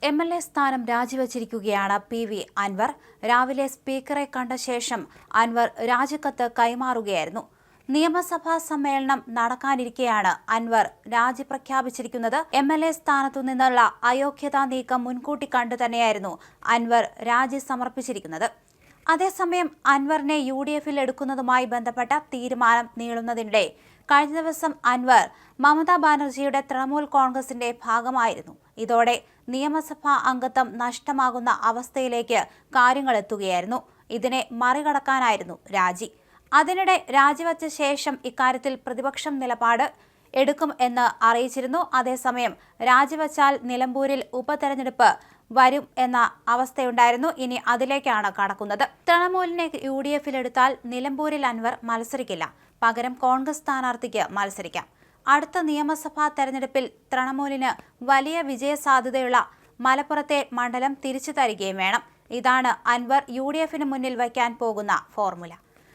MLA സ്ഥാനം രാജിവച്ചിരിക്കുകയാണ് PV Anwar. രാവിലെ സ്പീക്കറെ കണ്ട ശേഷം അൻവർ രാജിക്കത്ത് കൈമാറുകയായിരുന്നു. നിയമസഭാ സമ്മേളനം നടക്കാനിരിക്കെയാണ് അൻവർ രാജി പ്രഖ്യാപിച്ചിരിക്കുന്നത്. MLA സ്ഥാനത്തു നിന്നുള്ള അയോഗ്യതാ നീക്കം മുൻകൂട്ടി കണ്ടു തന്നെയായിരുന്നു അൻവർ രാജി സമർപ്പിച്ചിരിക്കുന്നത്. അതേസമയം അൻവറിനെ UDF-ൽ എടുക്കുന്നതുമായി ബന്ധപ്പെട്ട തീരുമാനം നീളുന്നതിനിടെ കഴിഞ്ഞ ദിവസം അൻവർ മമതാ ബാനർജിയുടെ തൃണമൂൽ കോൺഗ്രസിന്റെ ഭാഗമായിരുന്നു. ഇതോടെ നിയമസഭാ അംഗത്വം നഷ്ടമാകുന്ന അവസ്ഥയിലേക്ക് കാര്യങ്ങൾ എത്തുകയായിരുന്നു. ഇതിനെ മറികടക്കാനായിരുന്നു രാജി. അതിനിടെ രാജിവെച്ച ശേഷം ഇക്കാര്യത്തിൽ പ്രതിപക്ഷം നിലപാട് എടുക്കും എന്ന് അറിയിച്ചിരുന്നു. അതേസമയം രാജിവെച്ചാൽ നിലമ്പൂരിൽ ഉപതെരഞ്ഞെടുപ്പ് വരും എന്ന അവസ്ഥയുണ്ടായിരുന്നു. ഇനി അതിലേക്കാണ് കടക്കുന്നത്. തൃണമൂലിനെ UDF-ൽ എടുത്താൽ നിലമ്പൂരിൽ അൻവർ മത്സരിക്കില്ല. പകരം കോൺഗ്രസ് സ്ഥാനാർത്ഥിക്ക് മത്സരിക്കാം. അടുത്ത നിയമസഭാ തെരഞ്ഞെടുപ്പിൽ തൃണമൂലിന് വലിയ വിജയസാധ്യതയുള്ള മലപ്പുറത്തെ മണ്ഡലം തിരിച്ചു തരികയും വേണം. ഇതാണ് അൻവർ UDF-ന് മുന്നിൽ വയ്ക്കാൻ പോകുന്ന ഫോർമുല.